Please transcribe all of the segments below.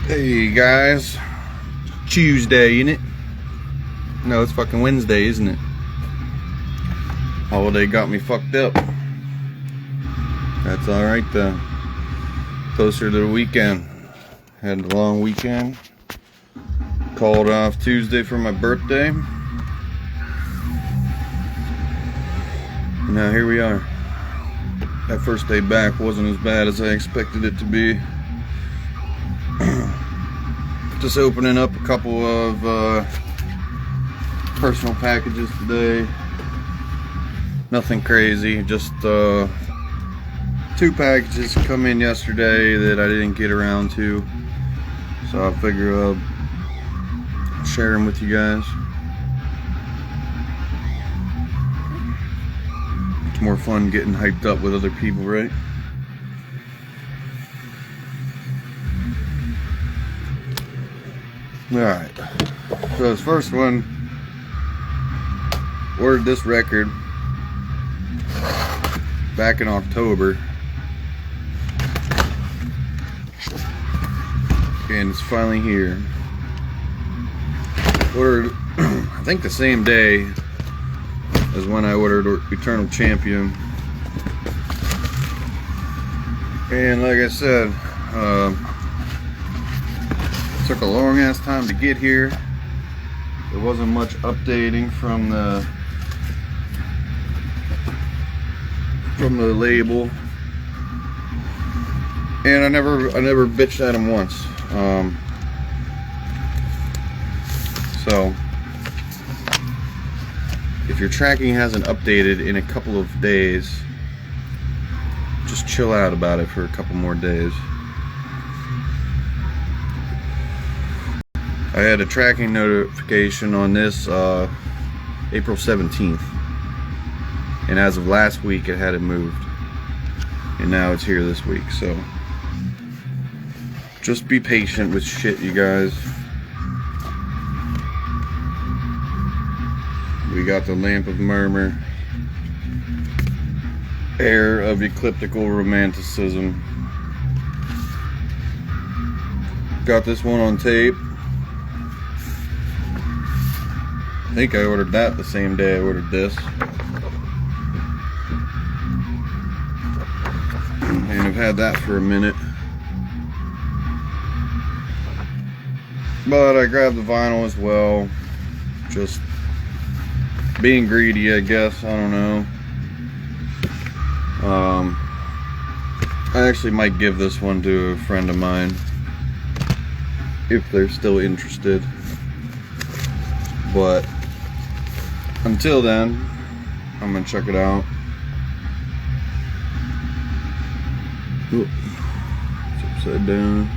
Hey guys, Tuesday, innit? No, it's fucking Wednesday, isn't it? Holiday got me fucked up. That's alright though. Closer to the weekend. Had a long weekend. Called off Tuesday for my birthday. Now here we are. That first day back wasn't as bad as I expected it to be. Just opening up a couple of personal packages today. Nothing crazy, just 2 packages come in yesterday that I didn't get around to, so I figure I'll share them with you guys. It's more fun getting hyped up with other people, right? Alright, so this first one, ordered this record back in October, and it's finally here. Ordered, I think the same day as when I ordered Eternal Champion, and like I said, took a long ass time to get here. There wasn't much updating from the label, and I never bitched at him once. So if your tracking hasn't updated in a couple of days, just chill out about it for a couple more days. I had a tracking notification on this April 17th, and as of last week it hadn't moved, and now it's here this week. So just be patient with shit, you guys. We got the Lamp of Murmuur, Air of Ecliptical Romanticism. Got this one on tape. I think I ordered that the same day I ordered this. And I've had that for a minute. But I grabbed the vinyl as well. Just being greedy, I guess. I don't know. I actually might give this one to a friend of mine if they're still interested. But until then, I'm gonna check it out. Ooh, it's upside down.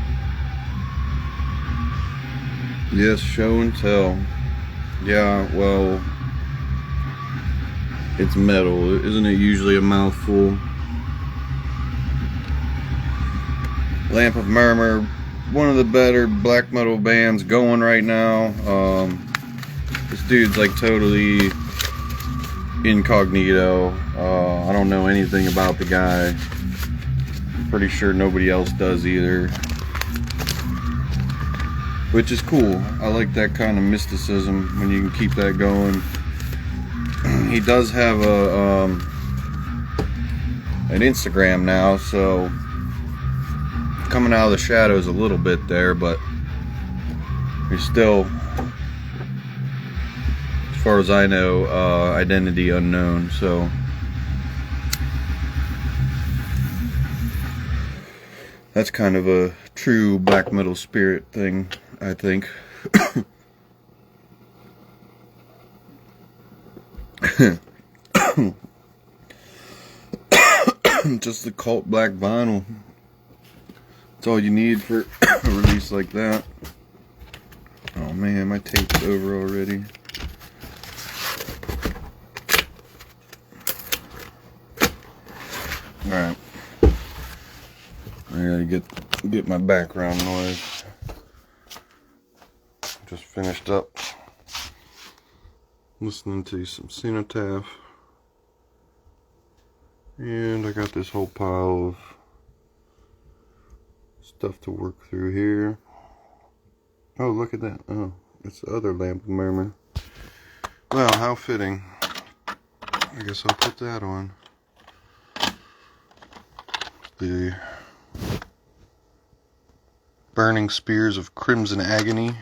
Yes, show and tell. Yeah, well, it's metal. Isn't it usually a mouthful? Lamp of Murmuur, one of the better black metal bands going right now. This dude's like totally incognito. I don't know anything about the guy. I'm pretty sure nobody else does either, which is cool. I like that kind of mysticism when you can keep that going. He does have an Instagram now, so coming out of the shadows a little bit there, but he's still, as far as I know, identity unknown. So that's kind of a true black metal spirit thing, I think. Just the cult black vinyl. That's all you need for a release like that. Oh man, my tape's over already. Alright. I gotta get my background noise. Just finished up listening to some Cenotaph. And I got this whole pile of stuff to work through here. Oh, look at that. Oh, it's the other lamp of Murmuur. Well, how fitting. I guess I'll put that on. The Burning Spears of Crimson Agony.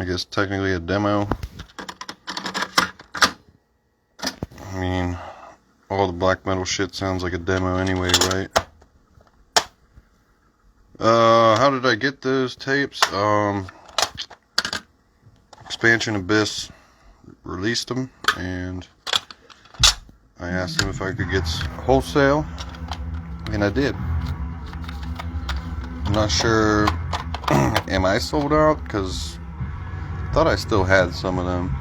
I guess technically a demo. I mean, all the black metal shit sounds like a demo anyway, right? How did I get those tapes? Expansion Abyss released them, and I asked them if I could get wholesale, and I did. I'm not sure, am I sold out? Because I thought I still had some of them.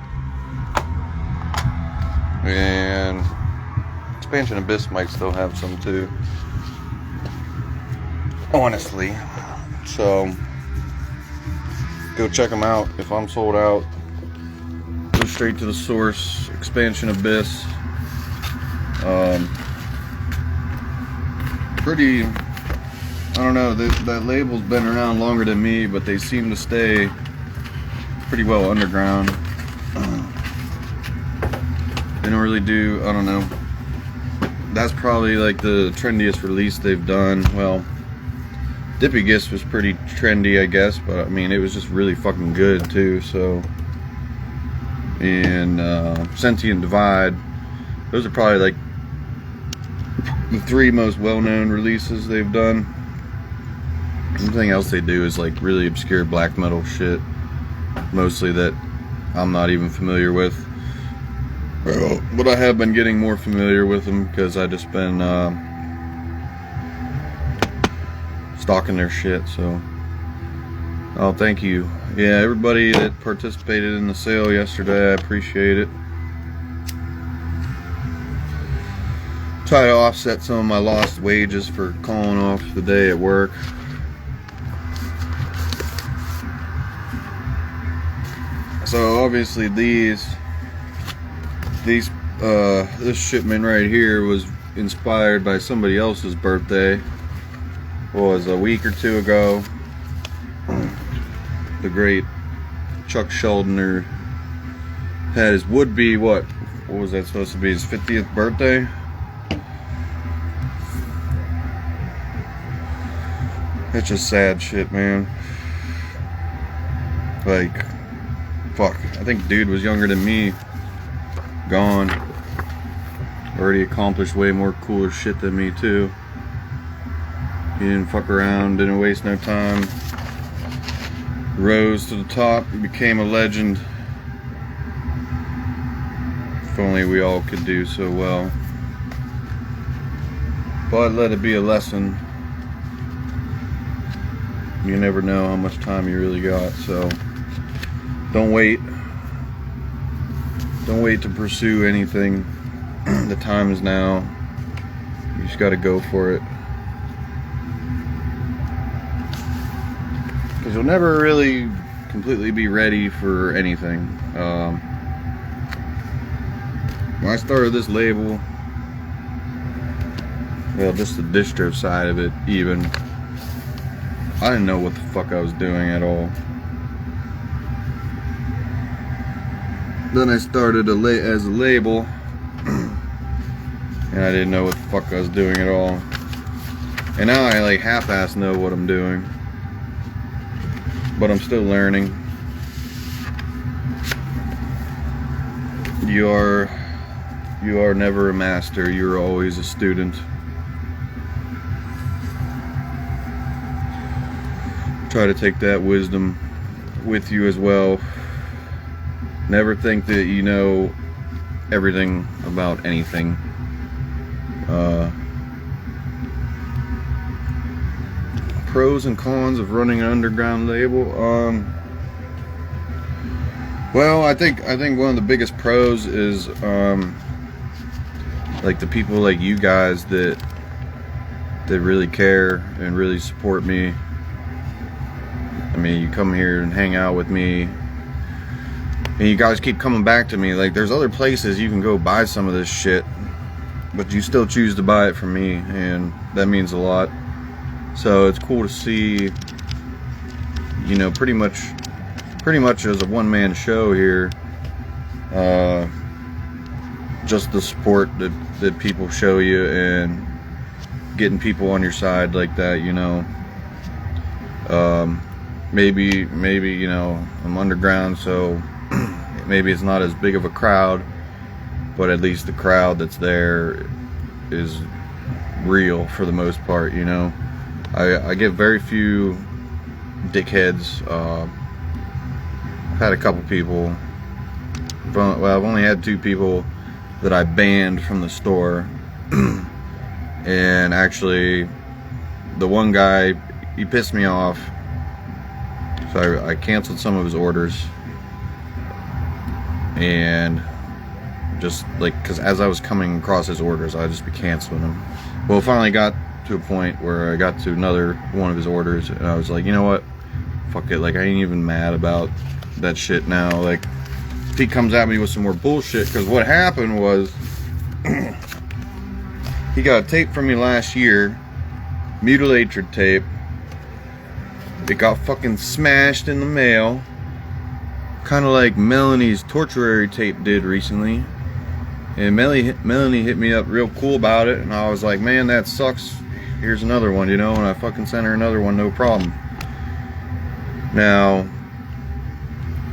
And Expansion Abyss might still have some too, honestly. So go check them out. If I'm sold out, go straight to the source. Expansion Abyss. Pretty, I don't know, that label's been around longer than me, but they seem to stay pretty well underground. They don't really do, I don't know, that's probably like the trendiest release they've done. Well, Dippy Gifts was pretty trendy, I guess, but I mean, it was just really fucking good too. So, and Sentient Divide, those are probably like the three most well-known releases they've done. Everything else they do is like really obscure black metal shit, mostly that I'm not even familiar with. But I have been getting more familiar with them because I just been stalking their shit. So, oh, thank you. Yeah, everybody that participated in the sale yesterday, I appreciate it. Try to offset some of my lost wages for calling off the day at work. So obviously this shipment right here was inspired by somebody else's birthday. Was a week or two ago. The great Chuck Schuldiner had his would-be, what was that supposed to be, his 50th birthday? It's just sad shit, man. Like, fuck, I think dude was younger than me. Gone. Already accomplished way more cooler shit than me too. He didn't fuck around, didn't waste no time. Rose to the top, he became a legend. If only we all could do so well. But let it be a lesson. You never know how much time you really got, so don't wait. Don't wait to pursue anything. The time is now. You just gotta go for it. Because you'll never really completely be ready for anything. When I started this label, well, just the distro side of it even, I didn't know what the fuck I was doing at all. Then I started as a label, and I didn't know what the fuck I was doing at all. And now I like half-ass know what I'm doing, but I'm still learning. You are never a master, you're always a student. Try to take that wisdom with you as well. Never think that you know everything about anything. Pros and cons of running an underground label. Well, I think one of the biggest pros is like the people like you guys that really care and really support me. I mean, you come here and hang out with me, and you guys keep coming back to me. Like, there's other places you can go buy some of this shit, but you still choose to buy it from me, and that means a lot. So it's cool to see, you know, pretty much as a one-man show here, just the support that people show you and getting people on your side like that, you know. Maybe, you know, I'm underground, so maybe it's not as big of a crowd, but at least the crowd that's there is real for the most part, you know. I get very few dickheads. I've had a couple people, well, I've only had 2 people that I banned from the store. And actually, the one guy, he pissed me off, so I canceled some of his orders. And just like, because as I was coming across his orders, I'd just be canceling them. Well, it finally got to a point where I got to another one of his orders, and I was like, you know what, fuck it, like, I ain't even mad about that shit now. Like, if he comes at me with some more bullshit, because what happened was he got a tape from me last year, mutilated tape. It got fucking smashed in the mail, kind of like Melanie's torturary tape did recently. And Melanie hit me up real cool about it, and I was like, man, that sucks. Here's another one, you know, and I fucking sent her another one, no problem. Now,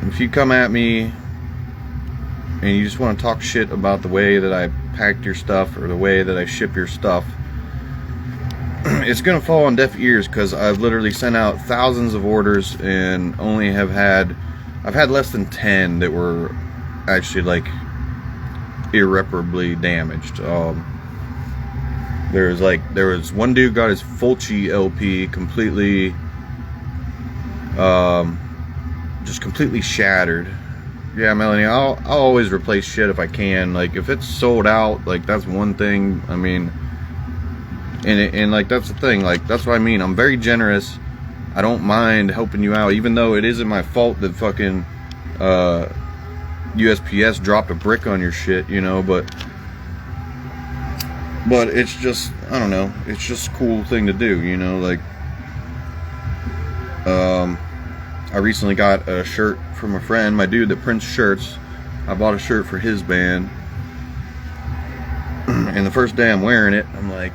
if you come at me and you just want to talk shit about the way that I packed your stuff or the way that I ship your stuff, it's gonna fall on deaf ears, because I've literally sent out thousands of orders and only I've had less than 10 that were actually like irreparably damaged. There was one dude got his Fulci LP completely just completely shattered. Yeah, Melanie, I'll always replace shit if I can. Like, if it's sold out, like, that's one thing. I mean, and like, that's the thing. Like, that's what I mean. I'm very generous. I don't mind helping you out, even though it isn't my fault that fucking USPS dropped a brick on your shit, you know. But it's just, I don't know, it's just a cool thing to do, you know. Like, I recently got a shirt from a friend, my dude that prints shirts. I bought a shirt for his band, and the first day I'm wearing it, I'm like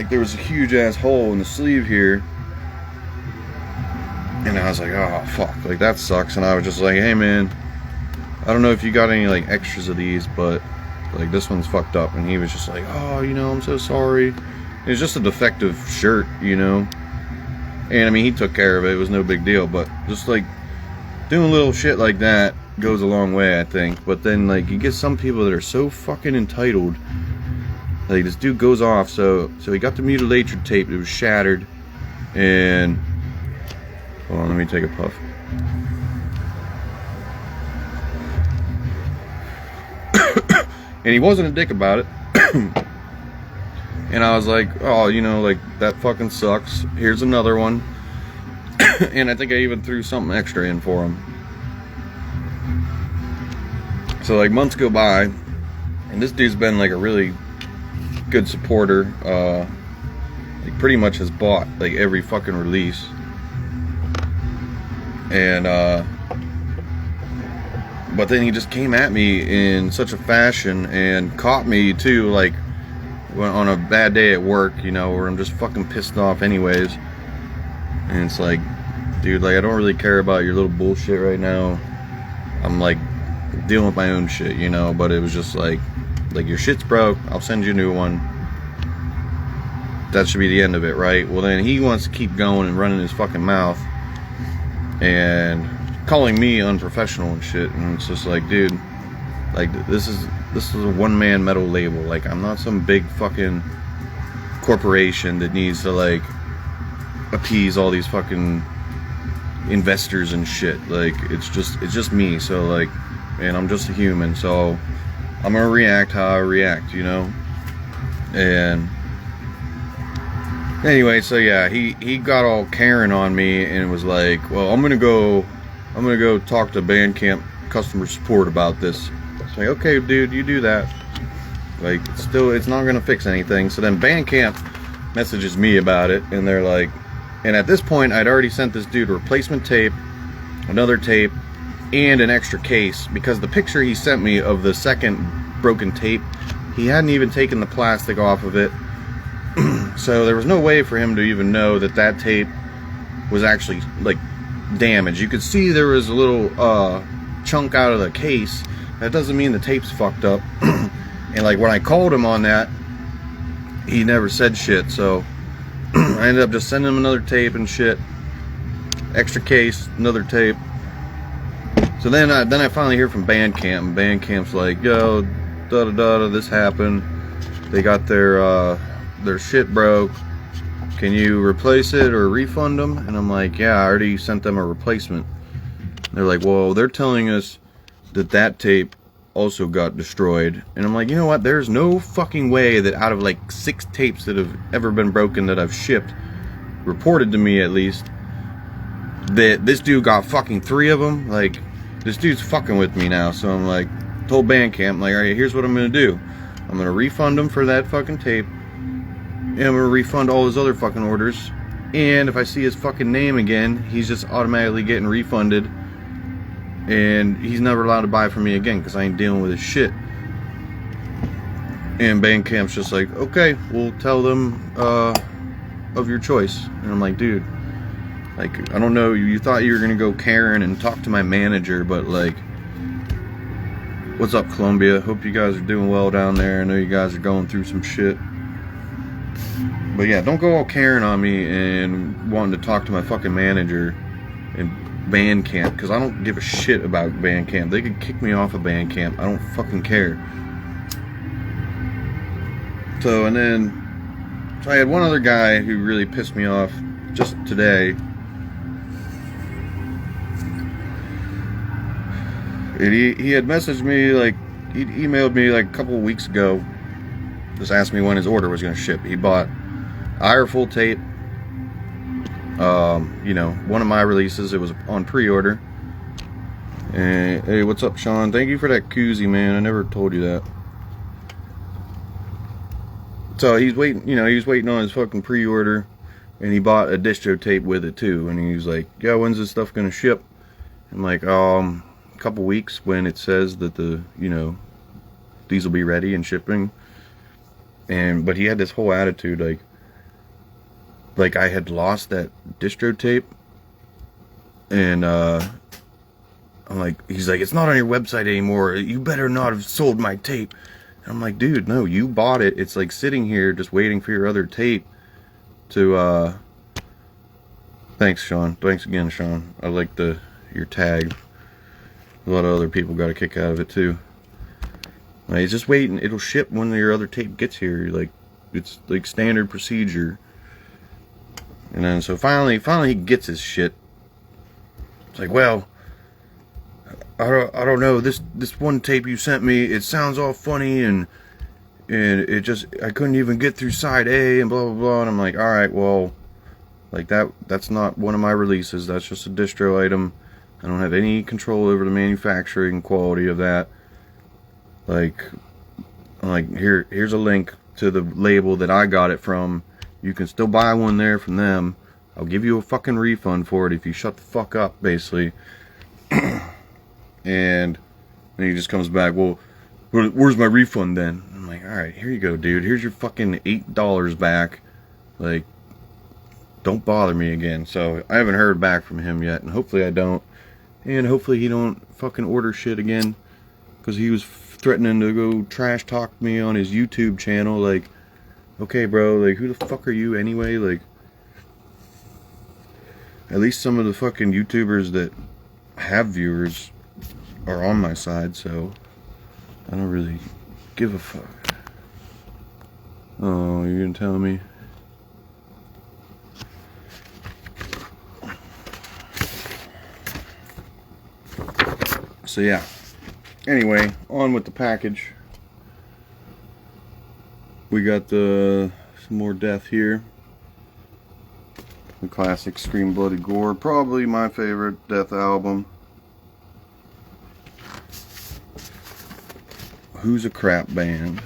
there was a huge ass hole in the sleeve here, and I was like, oh fuck, like, that sucks. And I was just like, hey man, I don't know if you got any like extras of these, but like, this one's fucked up. And he was just like, oh, you know, I'm so sorry. It was just a defective shirt, you know. And I mean, he took care of it. It was no big deal. But just like doing little shit like that goes a long way, I think. But then, like, you get some people that are so fucking entitled. Like, this dude goes off. So he got the mutilated tape. It was shattered. And hold on, let me take a puff. And he wasn't a dick about it. And I was like, oh, you know, like, that fucking sucks. Here's another one. And I think I even threw something extra in for him. So, like, months go by, and this dude's been like a really good supporter. Like, pretty much has bought like every fucking release. And but then he just came at me in such a fashion and caught me too, like, on a bad day at work, you know, where I'm just fucking pissed off anyways. And it's like, dude, like, I don't really care about your little bullshit right now. I'm like dealing with my own shit, you know. But it was just like your shit's broke, I'll send you a new one. That should be the end of it, right? Well, then he wants to keep going and running his fucking mouth and calling me unprofessional and shit. And it's just like, dude, like, this is a one-man metal label. Like, I'm not some big fucking corporation that needs to like appease all these fucking investors and shit. Like, it's just me. So, like, and I'm just a human, so I'm gonna react how I react, you know. And anyway, so yeah, he got all Karen on me and was like, well, I'm gonna go talk to Bandcamp customer support about this. It's like, okay, dude, you do that. Like, it's not gonna fix anything. So then Bandcamp messages me about it, and they're like, And at this point, I'd already sent this dude a replacement tape, another tape, and an extra case, because the picture he sent me of the second broken tape, he hadn't even taken the plastic off of it. So there was no way for him to even know that that tape was actually like damaged. You could see there was a little chunk out of the case. That doesn't mean the tape's fucked up. And like when I called him on that, he never said shit. So I ended up just sending him another tape and shit, extra case, another tape. So then I finally hear from Bandcamp. Bandcamp's like, yo, da da da, this happened. They got their shit broke. Can you replace it or refund them? And I'm like, yeah, I already sent them a replacement. They're like, well, they're telling us that that tape also got destroyed. And I'm like, you know what? There's no fucking way that out of like 6 tapes that have ever been broken that I've shipped, reported to me at least, that this dude got fucking 3 of them. Like, this dude's fucking with me now. So I'm like, told Bandcamp, like, alright, here's what I'm gonna do. I'm gonna refund him for that fucking tape, and I'm gonna refund all his other fucking orders. And if I see his fucking name again, he's just automatically getting refunded, and he's never allowed to buy from me again because I ain't dealing with his shit. And Bandcamp's just like, okay, we'll tell them of your choice. And I'm like, dude, like, I don't know, you thought you were gonna go Karen and talk to my manager, but like, what's up, Columbia? Hope you guys are doing well down there. I know you guys are going through some shit. But yeah, don't go all Karen on me and wanting to talk to my fucking manager and Bandcamp, because I don't give a shit about Bandcamp. They could kick me off of Bandcamp. I don't fucking care. So, and then, so I had one other guy who really pissed me off just today. And he had messaged me, like, he'd emailed me like a couple of weeks ago, just asked me when his order was going to ship. He bought our full tape, you know, one of my releases. It was on pre-order. And hey, what's up, Sean? Thank you for that koozie, man. I never told you that. So he's waiting, you know, he was waiting on his fucking pre-order, and he bought a distro tape with it too. And he was like, yeah, when's this stuff gonna ship? I'm like, a couple weeks, when it says that the, you know, these will be ready and shipping. And but he had this whole attitude like I had lost that distro tape. And I'm like, he's like, it's not on your website anymore, you better not have sold my tape. And I'm like, dude, no, you bought it. It's like sitting here just waiting for your other tape to thanks, Sean. Thanks again, Sean. I like your tag. A lot of other people got a kick out of it too. Like, it's just waiting. It'll ship when your other tape gets here. Like, it's like standard procedure. And then so finally he gets his shit. It's like, well, I don't know, this one tape you sent me, it sounds all funny, and it just, I couldn't even get through side A, and blah blah blah. And I'm like, all right, well, like, that's not one of my releases. That's just a distro item. I don't have any control over the manufacturing quality of that. Like, here's a link to the label that I got it from. You can still buy one there from them. I'll give you a fucking refund for it if you shut the fuck up, basically. And then he just comes back, well, where's my refund then? I'm like, alright, here you go, dude. Here's your fucking $8 back. Like, don't bother me again. So I haven't heard back from him yet, and hopefully I don't. And hopefully he don't fucking order shit again, because he was threatening to go trash talk me on his YouTube channel. Like, okay, bro, like, who the fuck are you anyway? Like, at least some of the fucking YouTubers that have viewers are on my side, so I don't really give a fuck. Oh, you're gonna tell me? So yeah, anyway, on with the package. We got some more death here. The classic Scream Bloody Gore, probably my favorite Death album. Who's a Crap Band.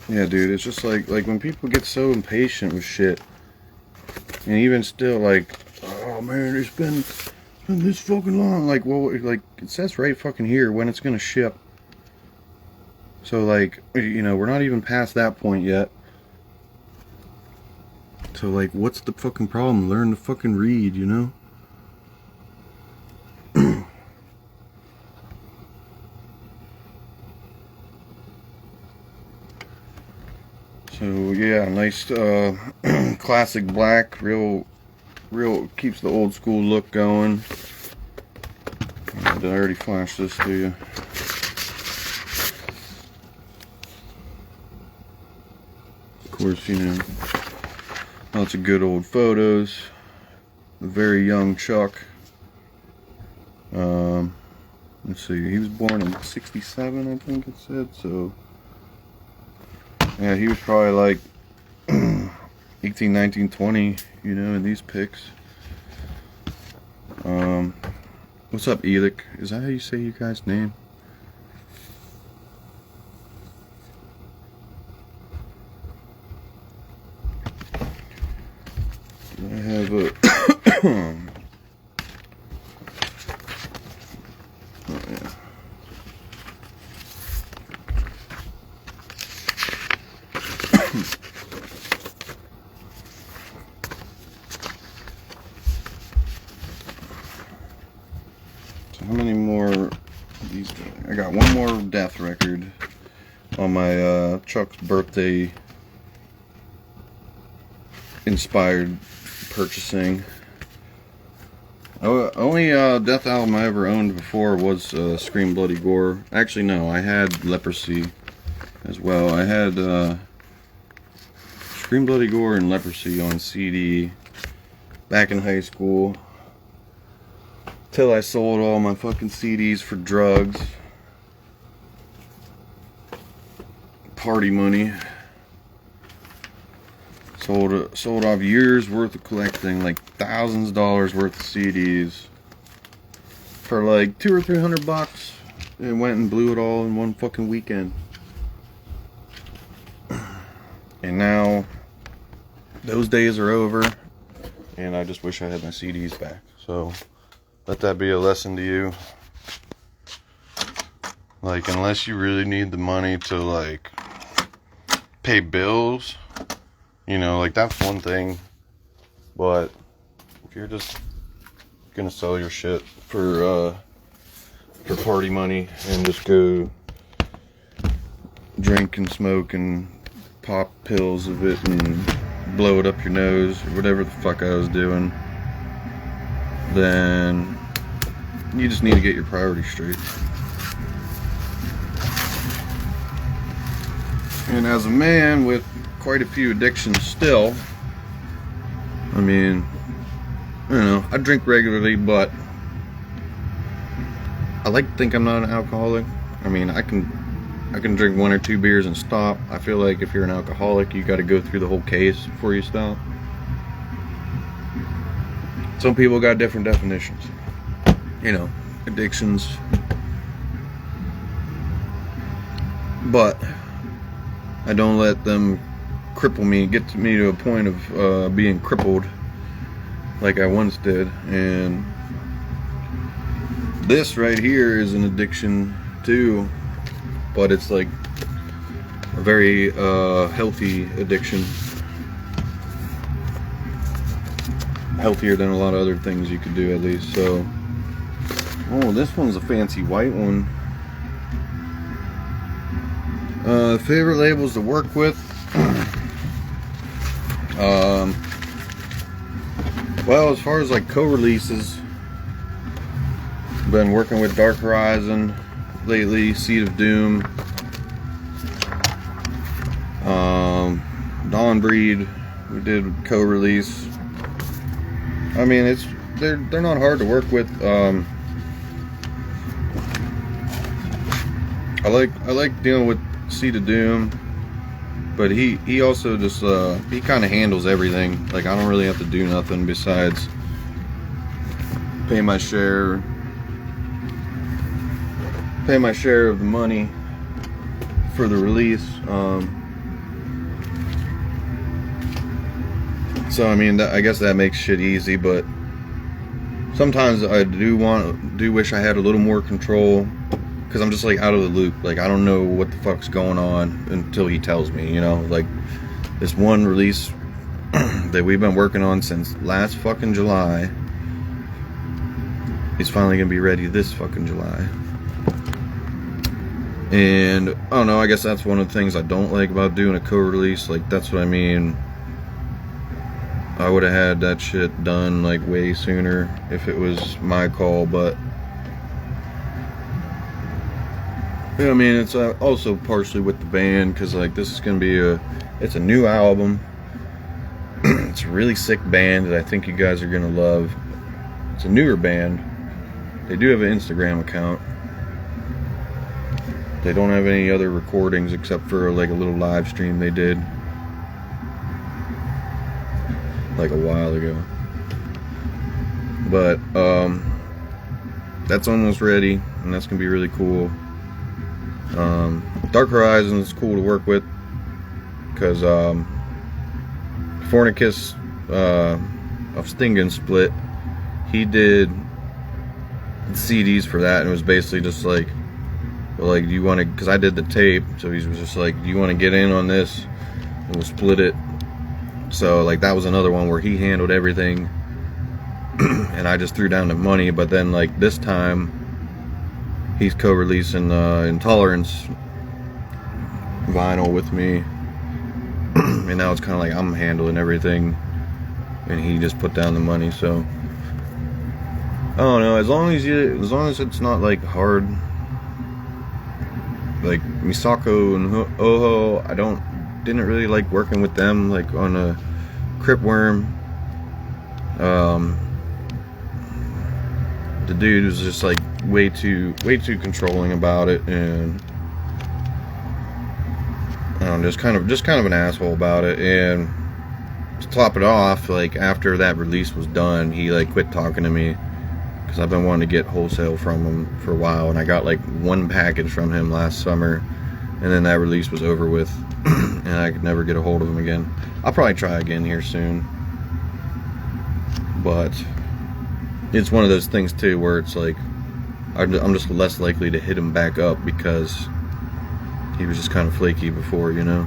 Yeah, dude, it's just like when people get so impatient with shit, and even still, like, oh man, it's been this fucking long. Like, well, like it says right fucking here when it's gonna ship. So like, you know, we're not even past that point yet. So like, what's the fucking problem? Learn to fucking read, you know? So yeah, nice classic black, real keeps the old school look going. Did I already flash this to you? Of course, you know, lots of good old photos. A very young Chuck. Let's see, he was born in '67, I think it said, so yeah, he was probably like 18, 19, 20, you know, in these pics. What's up, Elic? Is that how you say you guys' name? I have a oh yeah. So how many more of these? I got one more death record on my Chuck's birthday inspired purchasing. Only death album I ever owned before was Scream Bloody Gore. Actually, no, I had Leprosy as well. I had Scream Bloody Gore and Leprosy on CD back in high school, till I sold all my fucking CDs for drugs, party money. Sold off years worth of collecting, like thousands of dollars worth of CDs for like $200 or $300. And went and blew it all in one fucking weekend. And now those days are over, and I just wish I had my CDs back. So let that be a lesson to you. Like, unless you really need the money to like pay bills, you know, like that's one thing. But if you're just gonna sell your shit for party money and just go drink and smoke and pop pills of it and blow it up your nose or whatever the fuck I was doing, then you just need to get your priorities straight. And as a man with quite a few addictions still, I mean, I don't know, I drink regularly, but I like to think I'm not an alcoholic. I mean, I can drink 1 or 2 beers and stop. I feel like if you're an alcoholic, you got to go through the whole case before you stop. Some people got different definitions, you know, addictions. But I don't let them cripple me, get me to a point of being crippled like I once did. And this right here is an addiction too, but it's like a very healthy addiction. Healthier than a lot of other things you could do, at least. So, oh, this one's a fancy white one. Favorite labels to work with. Well, as far as like co-releases, been working with Dark Horizon lately, Seed of Doom, Dawn Breed, we did co-release. I mean, they're not hard to work with. I like dealing with Seed of Doom, but he also just he kind of handles everything. Like, I don't really have to do nothing besides pay my share of the money for the release. So I mean, I guess that makes shit easy, but sometimes I do wish I had a little more control, because I'm just like out of the loop. Like, I don't know what the fuck's going on until he tells me, you know. Like, this one release that we've been working on since last fucking July, he's finally gonna be ready this fucking July. And I don't know, I guess that's one of the things I don't like about doing a co-release. Like, that's what I mean. I would have had that shit done like way sooner if it was my call, but yeah, I mean, it's also partially with the band, because like this is gonna be it's a new album. It's a really sick band that I think you guys are gonna love. It's a newer band. They do have an Instagram account. They don't have any other recordings except for like a little live stream they did like a while ago. But that's almost ready, and that's gonna be really cool. Dark Horizons is cool to work with, because Fornicus of Stingen Split, he did CDs for that, and it was basically just like, well, like, do you want to, because I did the tape, so he was just like, do you want to get in on this, and we'll split it. So like that was another one where he handled everything and I just threw down the money. But then like this time he's co-releasing Intolerance vinyl with me, and now it's kind of like I'm handling everything and he just put down the money. So I don't know, as long as it's not like hard, like Misako and Oho, didn't really like working with them, like on a Cripworm. The dude was just like way too controlling about it, and just kind of an asshole about it. And to top it off, like after that release was done, he like quit talking to me, because I've been wanting to get wholesale from him for a while, and I got like one package from him last summer, and then that release was over with. And I could never get a hold of him again. I'll probably try again here soon, but it's one of those things too where it's like I'm just less likely to hit him back up, because he was just kind of flaky before, you know.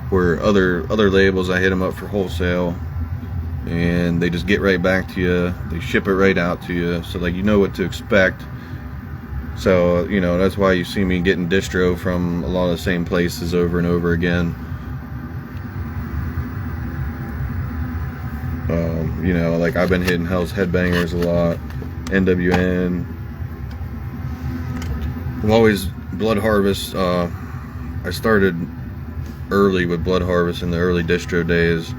Where other labels, I hit them up for wholesale and they just get right back to you, they ship it right out to you, so like you know what to expect. So, you know, that's why you see me getting distro from a lot of the same places over and over again. You know, like I've been hitting Hell's Headbangers a lot, NWN. I've always, Blood Harvest, I started early with Blood Harvest in the early distro days.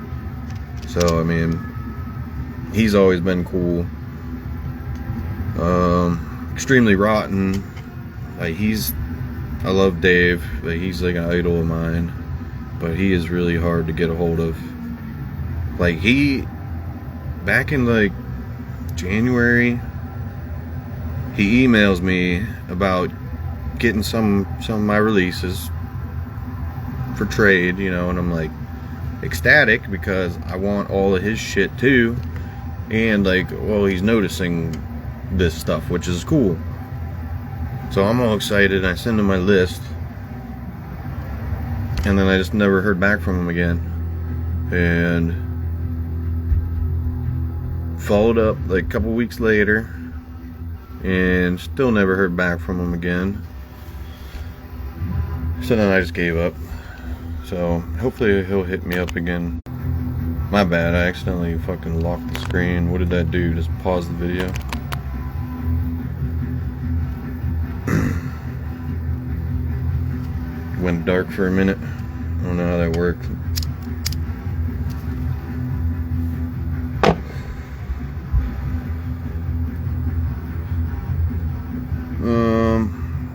So, I mean, he's always been cool. Extremely Rotten, like I love Dave, like he's like an idol of mine, but he is really hard to get a hold of. Like back in like January, he emails me about getting some of my releases for trade, you know, and I'm like ecstatic because I want all of his shit too, and like, well, he's noticing this stuff, which is cool. So I'm all excited, and I send him my list, and then I just never heard back from him again. And followed up like a couple weeks later, and still never heard back from him again. So then I just gave up. So hopefully he'll hit me up again. My bad, I accidentally fucking locked the screen. What did that do? Just pause the video? Went dark for a minute. I don't know how that worked.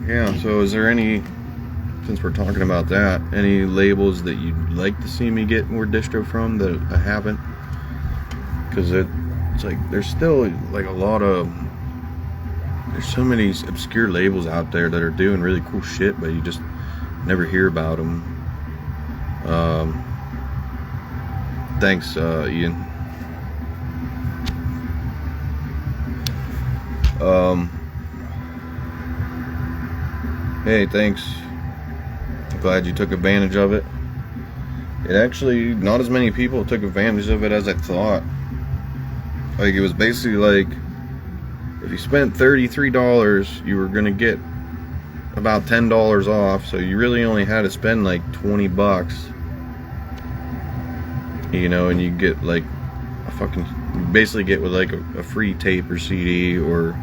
Yeah, so is there any, since we're talking about that, any labels that you'd like to see me get more distro from that I haven't? Because it's like there's still like a lot of, there's so many obscure labels out there that are doing really cool shit, but you just never hear about them. Thanks, Ian. Hey, thanks. Glad you took advantage of it. It actually, not as many people took advantage of it as I thought. Like, it was basically like, if you spent $33, you were gonna get about $10 off, so you really only had to spend like 20 bucks. You know, and you get like a fucking, you basically get with like a free tape or CD, or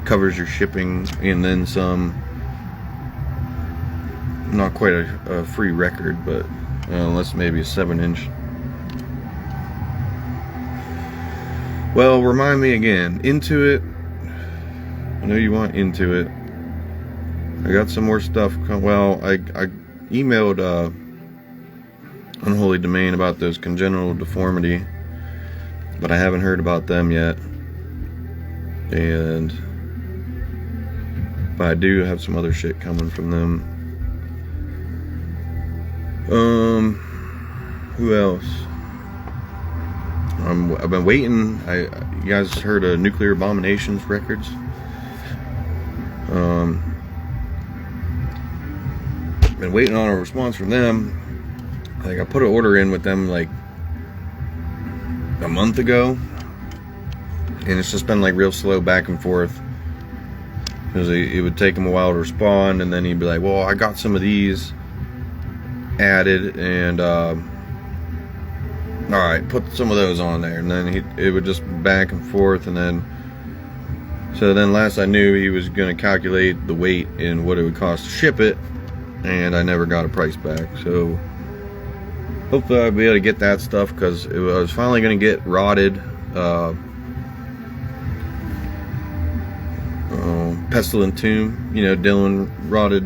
covers your shipping and then some. Not quite a free record, but unless maybe a 7-inch. Well, remind me again. Into It. I know you want Into It. I got some more stuff. Well, I emailed Unholy Domain about those congenital deformity, but I haven't heard about them yet. But I do have some other shit coming from them. Who else? I've been waiting. You guys heard of Nuclear Abominations Records? Been waiting on a response from them. Like, I put an order in with them like a month ago, and it's just been like real slow back and forth, because it would take him a while to respond, and then he'd be like, well, I got some of these added, and alright, put some of those on there, and then it would just back and forth, and then so then last I knew, he was going to calculate the weight and what it would cost to ship it, and I never got a price back. So hopefully I'll be able to get that stuff, because I was finally going to get rotted Pestilent Tomb. You know, Dylan rotted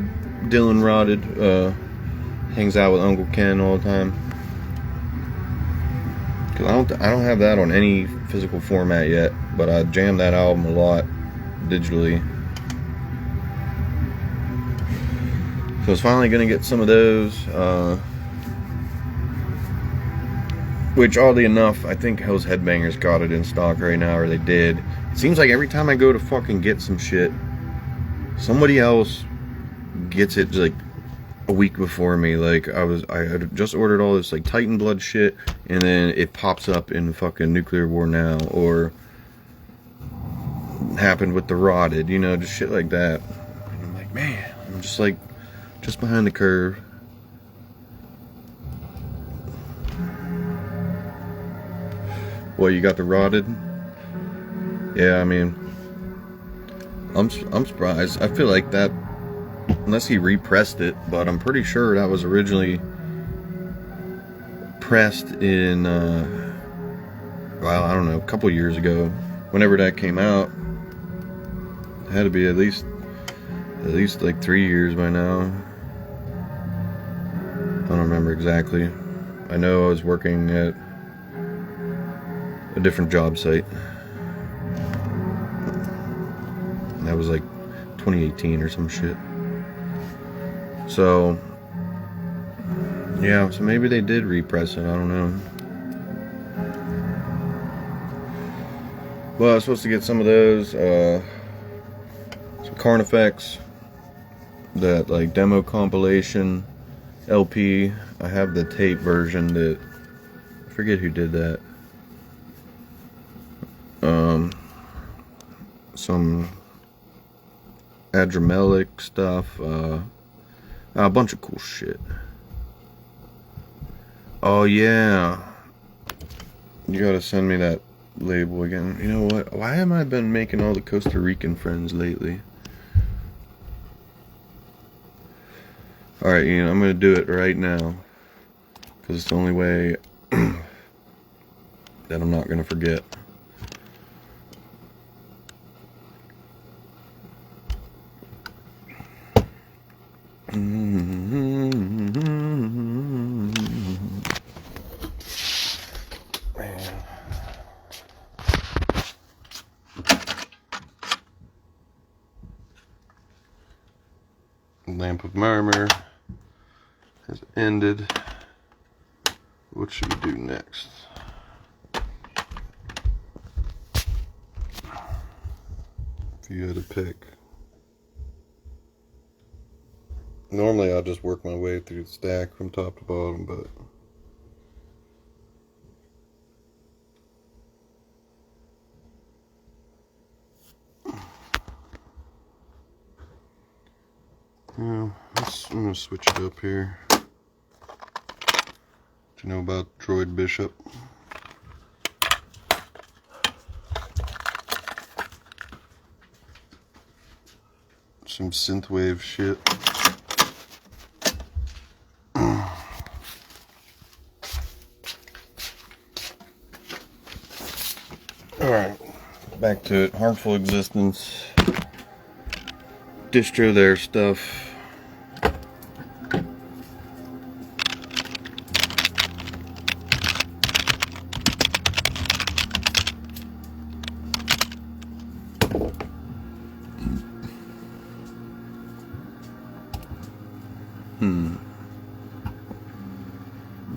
hangs out with Uncle Ken all the time. Cause I don't have that on any physical format yet, but I jammed that album a lot digitally. So I was finally gonna get some of those, which oddly enough, I think Hell's Headbangers got it in stock right now, or they did. It seems like every time I go to fucking get some shit, somebody else gets it like a week before me. Like, I had just ordered all this like Titan Blood shit, and then it pops up in fucking Nuclear War Now, or happened with the Rotted, you know, just shit like that. And I'm like, man, I'm just like, just behind the curve. Well, you got the Rotted? Yeah, I mean, I'm surprised. I feel like that, unless he repressed it, but I'm pretty sure that was originally pressed in, well, I don't know, a couple years ago. Whenever that came out, it had to be at least like 3 years by now. I don't remember exactly. I know I was working at a different job site. That was like 2018 or some shit. So yeah, so maybe they did repress it, I don't know. Well, I was supposed to get some of those, some Carnifex, that like demo compilation LP. I have the tape version that, I forget who did that. Some Adramelic stuff, a bunch of cool shit. Oh yeah, you gotta send me that label again. You know what, why have I been making all the Costa Rican friends lately? Alright, Ian, I'm gonna do it right now, because it's the only way that I'm not gonna forget. Lamp of Murmuur has ended what should we do next? If you had to pick. Normally I'll just work my way through the stack from top to bottom, but yeah, I'm gonna switch it up here. Do you know about Droid Bishop? Some synthwave shit. Alright, back to it. Harmful Existence. Distro their stuff.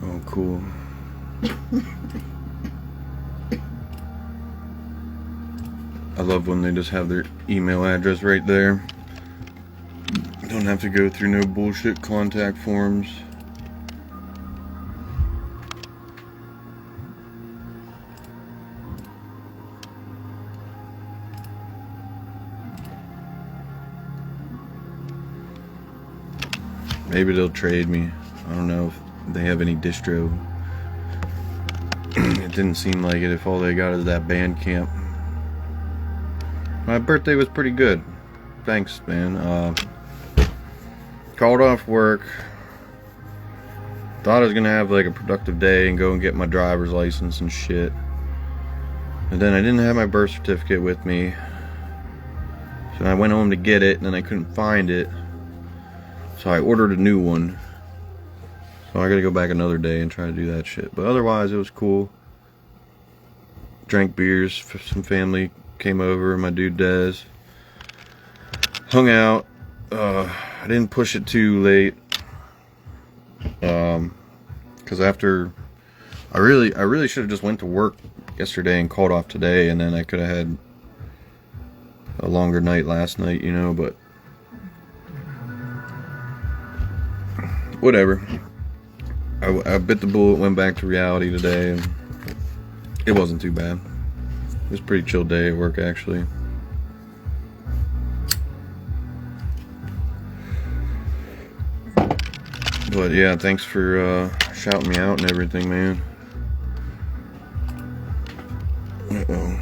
Oh, cool. I love when they just have their email address right there. Don't have to go through no bullshit contact forms. Maybe they'll trade me. I don't know if they have any distro. It didn't seem like it if all they got is that Bandcamp. My birthday was pretty good. Thanks, man. Called off work. Thought I was gonna have like a productive day and go and get my driver's license and shit. And then I didn't have my birth certificate with me. So I went home to get it and then I couldn't find it. So I ordered a new one. So I gotta go back another day and try to do that shit. But otherwise it was cool. Drank beers, some family came over, my dude Des. Hung out. I didn't push it too late. Cause after I really should have just went to work yesterday and called off today, and then I could have had a longer night last night, you know, but whatever. I bit the bullet, went back to reality today, and it wasn't too bad. It was a pretty chill day at work, actually. But yeah, thanks for shouting me out and everything, man. Uh-oh.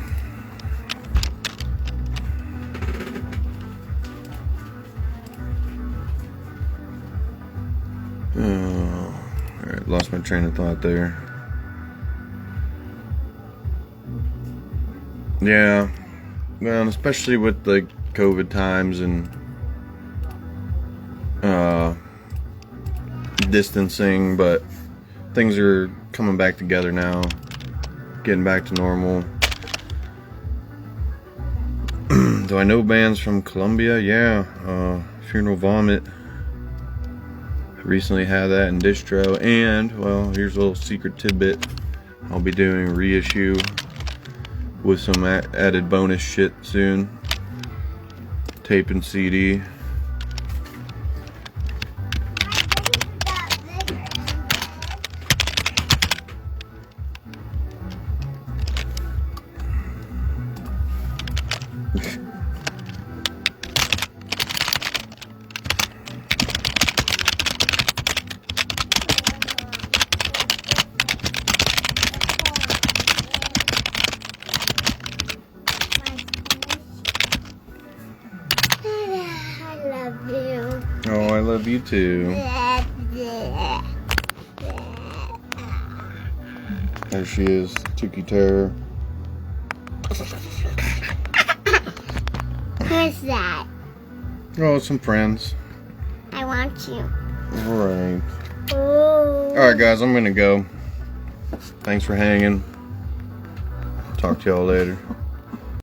Oh, alright, lost my train of thought there. Yeah, well, especially with the COVID times and distancing, but things are coming back together now, getting back to normal. Do I know bands from Colombia? Yeah, Funeral Vomit. Recently had that in distro, and well, here's a little secret tidbit. I'll be doing reissue with some added bonus shit soon. Tape and CD. Oh, I love you too. There she is, Tookie Terror. Who's that? Oh, some friends. I want you. Alright. Ooh. Alright, guys, I'm gonna go. Thanks for hanging. Talk to y'all later.